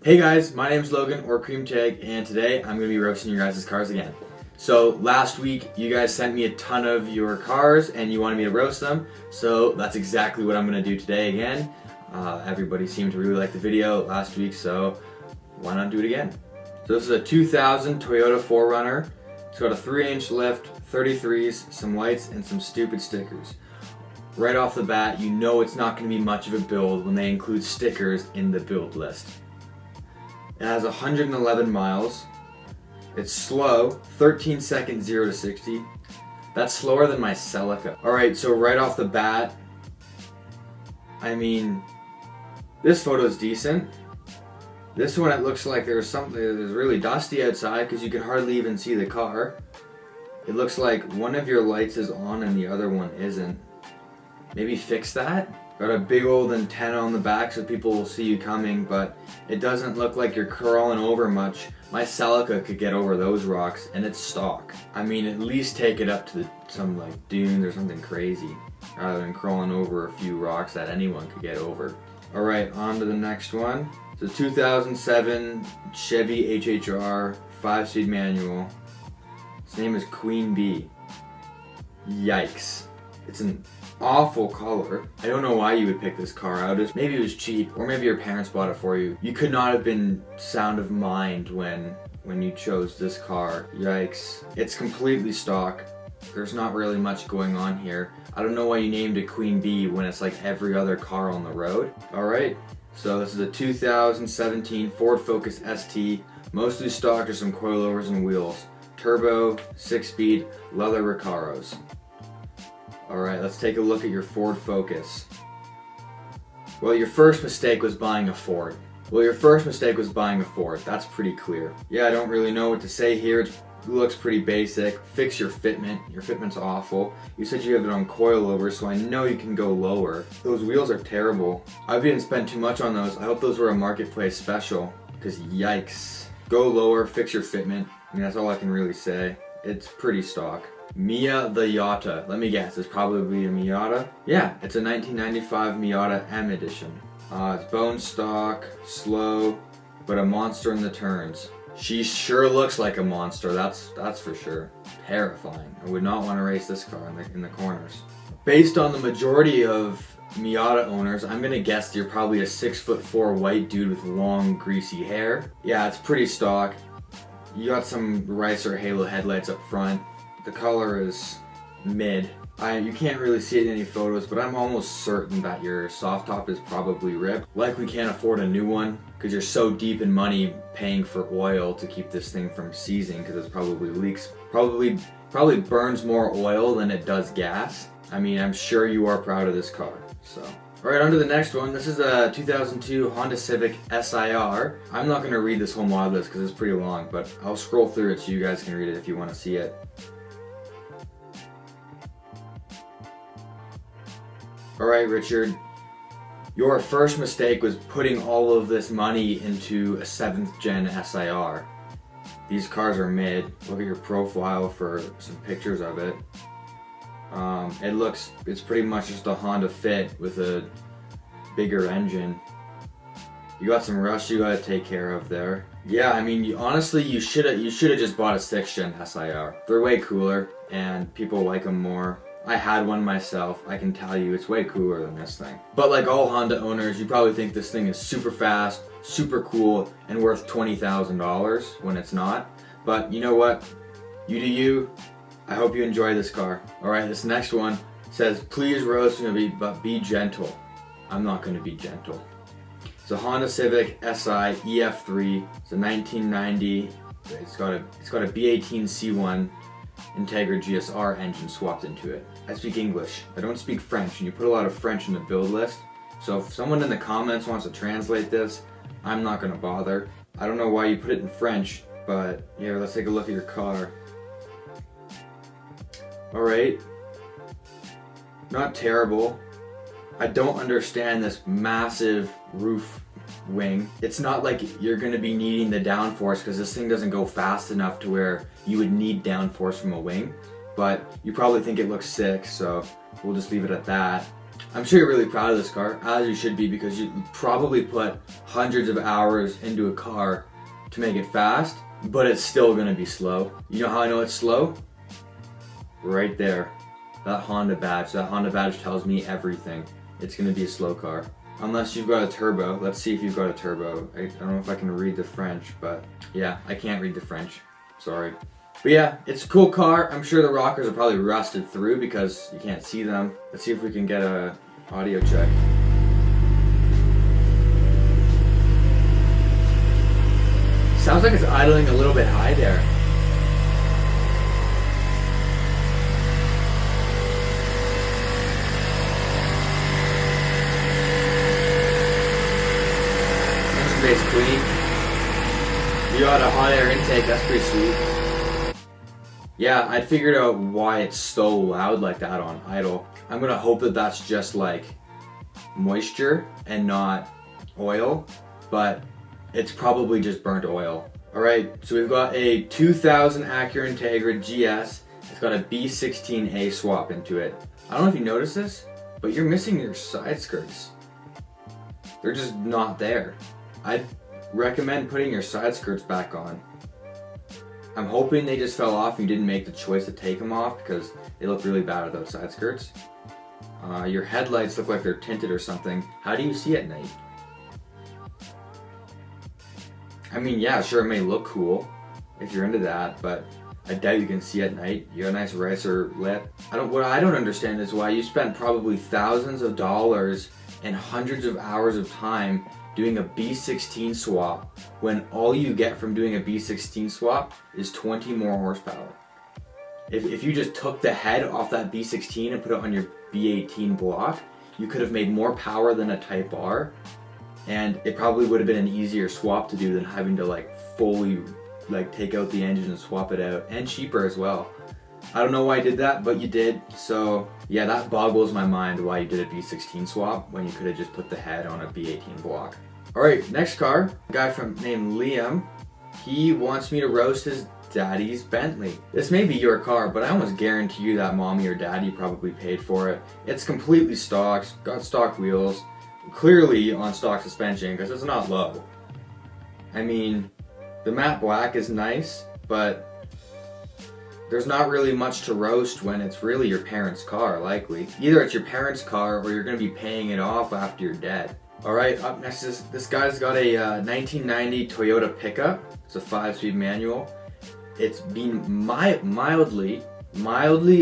Hey guys, my name's Logan or Cream Tag, and today I'm going to be roasting your guys' cars again. So last week you guys sent me a ton of your cars and you wanted me to roast them, so that's exactly what I'm going to do today again. Everybody seemed to really like the video last week, so why not do it again? So this is a 2000 Toyota 4Runner. It's got a 3-inch lift, 33s, some lights, and some stupid stickers. Right off the bat, you know it's not going to be much of a build when they include stickers in the build list. It has 111 miles. It's slow, 13 seconds 0 to 60. That's slower than my Celica. Alright, so right off the bat, I mean, this photo is decent. This one, it looks like there's really dusty outside because you can hardly even see the car. It looks like one of your lights is on and the other one isn't. Maybe fix that? Got a big old antenna on the back so people will see you coming, but it doesn't look like you're crawling over much. My Celica could get over those rocks, and it's stock. I mean, at least take it up to some like dunes or something crazy, rather than crawling over a few rocks that anyone could get over. Alright, on to the next one. It's a 2007 Chevy HHR 5-speed manual. Its name is Queen Bee. Yikes. It's an awful color. I don't know why you would pick this car out. Maybe it was cheap, or maybe your parents bought it for you. You could not have been sound of mind when you chose this car. Yikes. It's completely stock. There's not really much going on here. I don't know why you named it Queen Bee when it's like every other car on the road. Alright, so this is a 2017 Ford Focus ST. Mostly stock, there's some coilovers and wheels. Turbo, 6-speed, leather Recaros. Alright, let's take a look at your Ford Focus. Well, your first mistake was buying a Ford. That's pretty clear. Yeah, I don't really know what to say here. It looks pretty basic. Fix your fitment. Your fitment's awful. You said you have it on coilover, so I know you can go lower. Those wheels are terrible. I didn't spend too much on those. I hope those were a marketplace special, because yikes. Go lower, fix your fitment. I mean, that's all I can really say. It's pretty stock. Miata the Yatta. Let me guess, it's probably a Miata? Yeah, it's a 1995 Miata M Edition. It's bone stock, slow, but a monster in the turns. She sure looks like a monster, that's for sure. Terrifying. I would not want to race this car in the corners. Based on the majority of Miata owners, I'm gonna guess you're probably a 6'4" white dude with long, greasy hair. Yeah, it's pretty stock. You got some Ricer Halo headlights up front. The color is mid. You can't really see it in any photos, but I'm almost certain that your soft top is probably ripped. Likely can't afford a new one because you're so deep in money paying for oil to keep this thing from seizing because it probably leaks. Probably burns more oil than it does gas. I mean, I'm sure you are proud of this car. So. Alright, on to the next one. This is a 2002 Honda Civic SIR. I'm not going to read this whole mod list because it's pretty long, but I'll scroll through it so you guys can read it if you want to see it. Alright, Richard. Your first mistake was putting all of this money into a 7th gen SIR. These cars are mid. Look at your profile for some pictures of it. It's pretty much just a Honda Fit with a bigger engine. You got some rust you gotta take care of there. Yeah, I mean, honestly, you should have just bought a 6th gen SIR. They're way cooler and people like them more. I had one myself. I can tell you it's way cooler than this thing. But like all Honda owners, you probably think this thing is super fast, super cool, and worth $20,000 when it's not. But you know what? You do you. I hope you enjoy this car. Alright, this next one says, please roast me, but be gentle. I'm not going to be gentle. It's a Honda Civic SI EF3. It's a 1990. It's got a B18 C1 Integra GSR engine swapped into it. I speak English. I don't speak French, and you put a lot of French in the build list. So if someone in the comments wants to translate this, I'm not going to bother. I don't know why you put it in French, but yeah, let's take a look at your car. Alright. Not terrible. I don't understand this massive roof wing. It's not like you're going to be needing the downforce because this thing doesn't go fast enough to where you would need downforce from a wing. But you probably think it looks sick, so we'll just leave it at that. I'm sure you're really proud of this car, as you should be, because you probably put hundreds of hours into a car to make it fast, but it's still gonna be slow. You know how I know it's slow? Right there. That Honda badge. That Honda badge tells me everything. It's gonna be a slow car. Unless you've got a turbo. Let's see if you've got a turbo. I don't know if I can read the French, but yeah, I can't read the French. Sorry. But yeah, it's a cool car. I'm sure the rockers are probably rusted through because you can't see them. Let's see if we can get a audio check. Sounds like it's idling a little bit high there. Engine bay's clean. You got a hot air intake, that's pretty sweet. Yeah, I figured out why it's so loud like that on idle. I'm gonna hope that that's just like moisture and not oil, but it's probably just burnt oil. Alright, so we've got a 2000 Acura Integra GS. It's got a B16A swap into it. I don't know if you noticed this, but you're missing your side skirts. They're just not there. I'd recommend putting your side skirts back on. I'm hoping they just fell off and you didn't make the choice to take them off because they look really bad without side skirts. Your headlights look like they're tinted or something. How do you see at night? I mean, yeah, sure, it may look cool if you're into that, but I doubt you can see at night. You got a nice ricer lip. What I don't understand is why you spent probably thousands of dollars and hundreds of hours of time doing a B16 swap when all you get from doing a B16 swap is 20 more horsepower. If you just took the head off that B16 and put it on your B18 block, you could have made more power than a Type R, and it probably would have been an easier swap to do than having to like fully like take out the engine and swap it out, and cheaper as well. I don't know why I did that, but you did. So yeah, that boggles my mind why you did a B16 swap when you could have just put the head on a B18 block. Alright, next car, a guy named Liam. He wants me to roast his daddy's Bentley. This may be your car, but I almost guarantee you that mommy or daddy probably paid for it. It's completely stock, got stock wheels, clearly on stock suspension because it's not low. I mean, the matte black is nice, but there's not really much to roast when it's really your parents' car, likely. Either it's your parents' car or you're going to be paying it off after you're dead. Alright, up next is this guy's got a 1990 Toyota pickup. It's a 5-speed manual. It's been mildly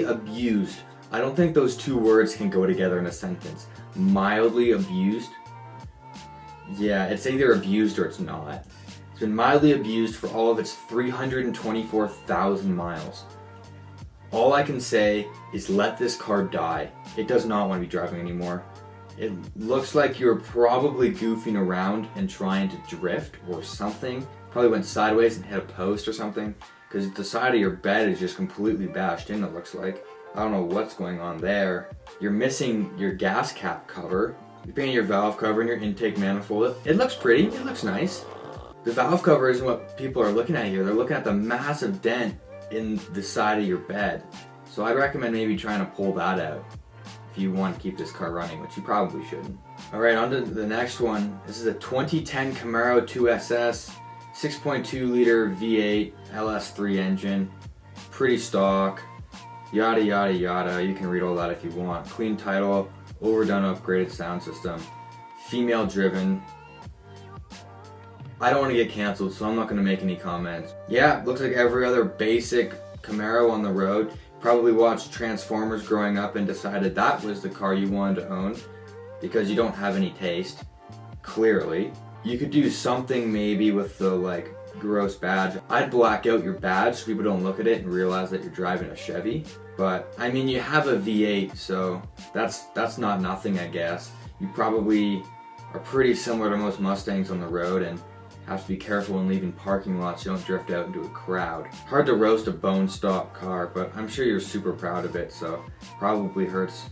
abused. I don't think those two words can go together in a sentence. Mildly abused? Yeah, it's either abused or it's not. It's been mildly abused for all of its 324,000 miles. All I can say is let this car die. It does not want to be driving anymore. It looks like you're probably goofing around and trying to drift or something. Probably went sideways and hit a post or something, because the side of your bed is just completely bashed in, it looks like. I don't know what's going on there. You're missing your gas cap cover. You're painting your valve cover and your intake manifold. It looks pretty, it looks nice. The valve cover isn't what people are looking at here. They're looking at the massive dent in the side of your bed. So I'd recommend maybe trying to pull that out if you want to keep this car running, which you probably shouldn't. Alright, on to the next one. This is a 2010 Camaro 2SS, 6.2 liter V8 LS3 engine. Pretty stock, yada yada yada. You can read all that if you want. Clean title, overdone upgraded sound system, female driven. I don't want to get canceled, so I'm not going to make any comments. Yeah, looks like every other basic Camaro on the road. Probably watched Transformers growing up and decided that was the car you wanted to own because you don't have any taste, clearly. You could do something maybe with the like gross badge. I'd black out your badge so people don't look at it and realize that you're driving a Chevy. But I mean, you have a V8, so that's not nothing, I guess. You probably are pretty similar to most Mustangs on the road and have to be careful when leaving parking lots so you don't drift out into a crowd. Hard to roast a bone stock car, but I'm sure you're super proud of it, so probably hurts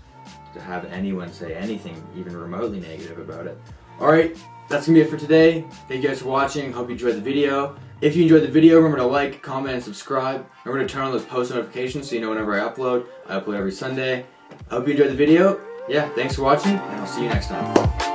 to have anyone say anything even remotely negative about it. Alright, that's gonna be it for today. Thank you guys for watching. Hope you enjoyed the video. If you enjoyed the video, remember to like, comment, and subscribe. Remember to turn on those post notifications so you know whenever I upload. I upload every Sunday. I hope you enjoyed the video, yeah, thanks for watching, and I'll see you next time.